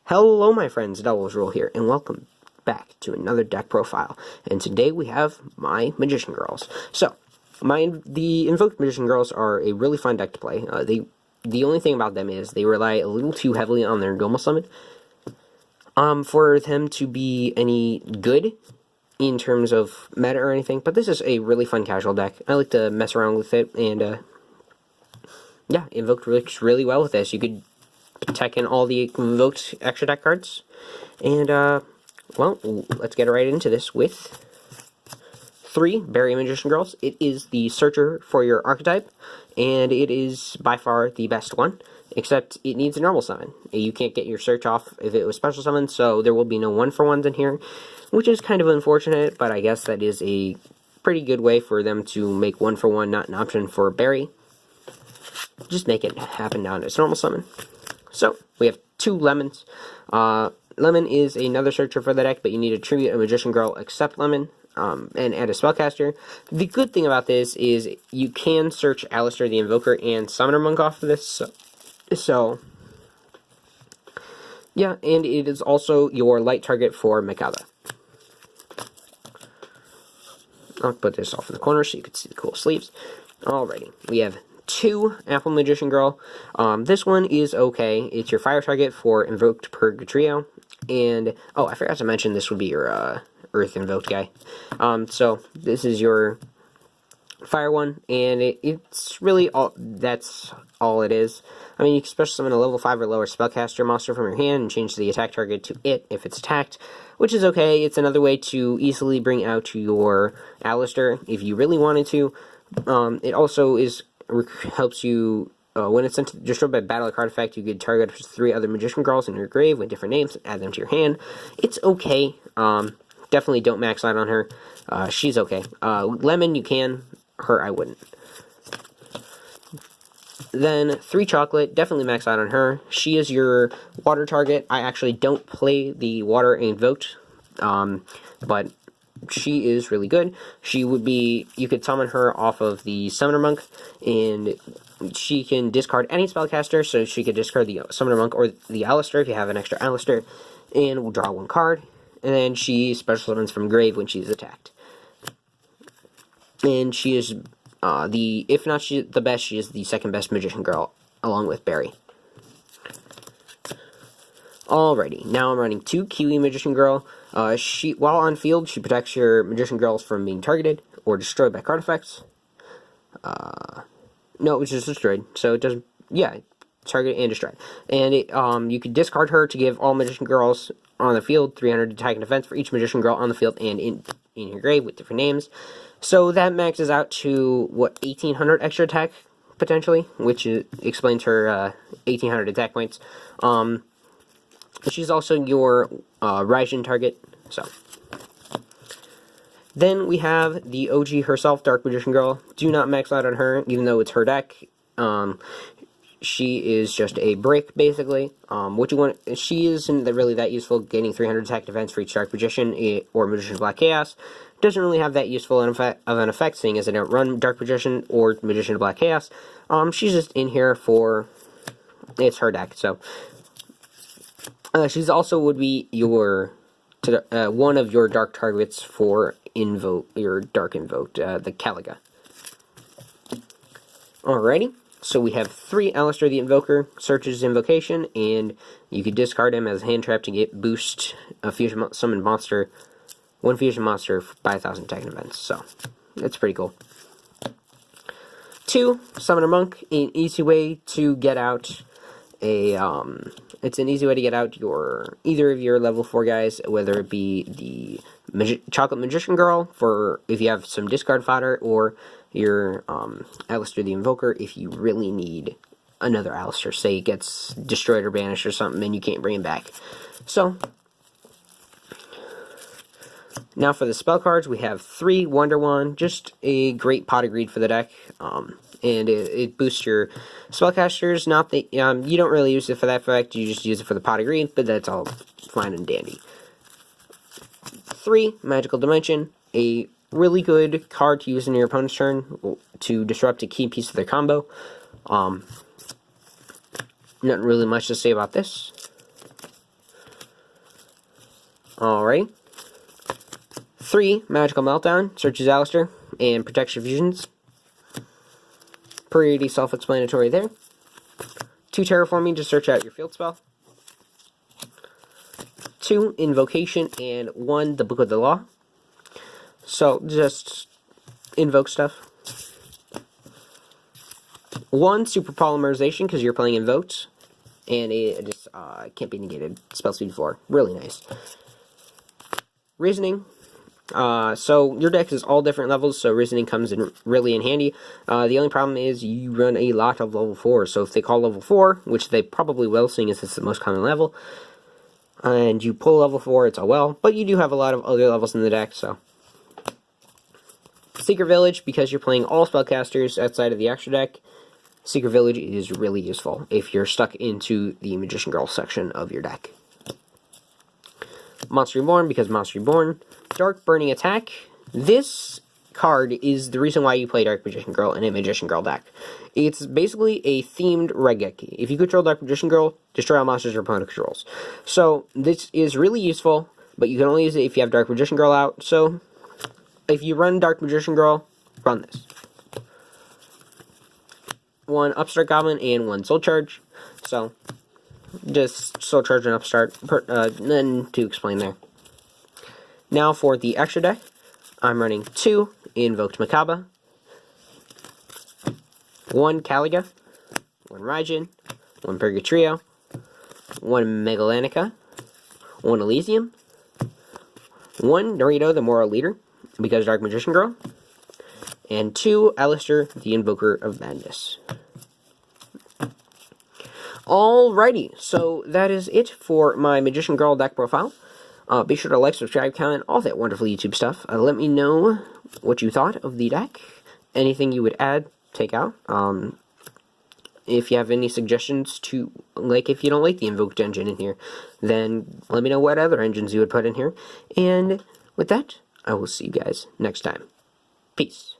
Hello my friends, Devil's Rule here, and welcome back to another deck profile. And today we have my Magician Girls. So, the Invoked Magician Girls are a really fun deck to play. The only thing about them is they rely a little too heavily on their normal summon. For them to be any good in terms of meta or anything, but this is a really fun casual deck. I like to mess around with it, and yeah, Invoked works really well with this. You could tech in all the Invoked extra deck cards, and well, let's get right into this with 3 Berry Magician Girls. It is the searcher for your archetype, and it is by far the best one, except it needs a normal summon. You can't get your search off if it was special summon, so there will be no 1-for-1s in here, which is kind of unfortunate, but I guess that is a pretty good way for them to make 1-for-1 not an option for Berry. Just make it happen down to its normal summon. So, we have 2 Lemons. Lemon is another searcher for the deck, but you need to tribute a Magician Girl except Lemon, and add a Spellcaster. The good thing about this is you can search Alistair the Invoker and Summoner Monk off of this, so yeah, and it is also your light target for Mikada. I'll put this off in the corner so you can see the cool sleeves. Alrighty, we have 2 Apple Magician Girl. This one is okay. It's your fire target for Invoked Purgatrio. And, oh, I forgot to mention this would be your Earth Invoked guy. So, this is your fire one, and it's really all, that's all it is. I mean, you can special summon a level 5 or lower spellcaster monster from your hand and change the attack target to it if it's attacked, which is okay. It's another way to easily bring out your Alistair if you really wanted to. It also helps you, when it's destroyed by battle or card effect, you could target 3 other Magician Girls in your grave with different names, add them to your hand. It's okay. Definitely don't max out on her. She's okay. Lemon, you can. Her, I wouldn't. Then 3 Chocolate, definitely max out on her. She is your water target. I actually don't play the water Invoked, but she is really good. She would be, you could summon her off of the Summoner Monk, and she can discard any spellcaster, so she could discard the Summoner Monk or the Alistair if you have an extra Alistair, and will draw 1 card, and then she special summons from grave when she's attacked. And she is if not the best, she is the 2nd best Magician Girl, along with Berry. Alrighty, now I'm running 2 Kiwi Magician Girl. While on field, she protects your Magician Girls from being targeted or destroyed by card effects. No, it was just destroyed, so it doesn't, yeah, target and destroy. And you could discard her to give all Magician Girls on the field 300 attack and defense for each Magician Girl on the field and in your grave with different names. So that maxes out to, what, 1,800 extra attack, potentially, which explains her 1,800 attack points. She's also your Raijin target, so. Then we have the OG herself, Dark Magician Girl. Do not max out on her, even though it's her deck. She is just a brick, basically. She isn't really that useful, gaining 300 attack defense for each Dark Magician or Magician of Black Chaos. Doesn't really have that useful of an effect, seeing as I don't run Dark Magician or Magician of Black Chaos. She's just in here for, it's her deck, so. She's also would be your one of your dark targets for your Dark Invoked, the Caliga. Alrighty, so we have 3 Alistair the Invoker, searches Invocation, and you could discard him as a hand trap to get boost a fusion summon monster, 1 fusion monster by 1,000 attack and events, so that's pretty cool. 2 Summoner Monk, an easy way to get out it's an easy way to get out either of your level 4 guys, whether it be the Chocolate Magician Girl for if you have some discard fodder, or your Alistair the Invoker if you really need another Alistair, say it gets destroyed or banished or something and you can't bring him back. So, now for the spell cards, we have 3 Wonder Wand, just a great pot of greed for the deck. And it boosts your spellcasters. Not that you don't really use it for that effect, you just use it for the pot of greed, but that's all fine and dandy. 3 Magical Dimension, a really good card to use in your opponent's turn to disrupt a key piece of their combo. Nothing really much to say about this. Alright. 3, Magical Meltdown, searches Alistair, and protects your fusions. Pretty self-explanatory there. 2, Terraforming to search out your field spell. 2, Invocation, and 1, the Book of the Law. So, just invoke stuff. 1, Super Polymerization, because you're playing Invoked. And it just can't be negated. Spell speed 4. Really nice. Reasoning. So your deck is all different levels, so Reasoning comes in really in handy. The only problem is you run a lot of level 4, so if they call level 4, which they probably will, seeing as it's the most common level, and you pull level 4, it's all well, but you do have a lot of other levels in the deck, so. Secret Village, because you're playing all spellcasters outside of the extra deck, Secret Village is really useful if you're stuck into the Magician Girl section of your deck. Monster Reborn, because Monster Reborn. Dark Burning Attack. This card is the reason why you play Dark Magician Girl in a Magician Girl deck. It's basically a themed Regeki. If you control Dark Magician Girl, destroy all monsters your opponent controls. So, this is really useful, but you can only use it if you have Dark Magician Girl out. So, if you run Dark Magician Girl, run this. 1 Upstart Goblin and 1 Soul Charge. So, just Soul Charge and Upstart. Nothing to explain there. Now for the extra deck, I'm running 2 Invoked Macabre, 1 Caliga, 1 Raijin, 1 Purgatrio, 1 Megalanica, 1 Elysium, 1 Dorito, the Moral Leader, because Dark Magician Girl, and 2 Alistair, the Invoker of Madness. Alrighty, so that is it for my Magician Girl deck profile. Be sure to like, subscribe, comment, all that wonderful YouTube stuff. Let me know what you thought of the deck. Anything you would add, take out. If you have any suggestions to, like, if you don't like the Invoked engine in here, then let me know what other engines you would put in here. And with that, I will see you guys next time. Peace.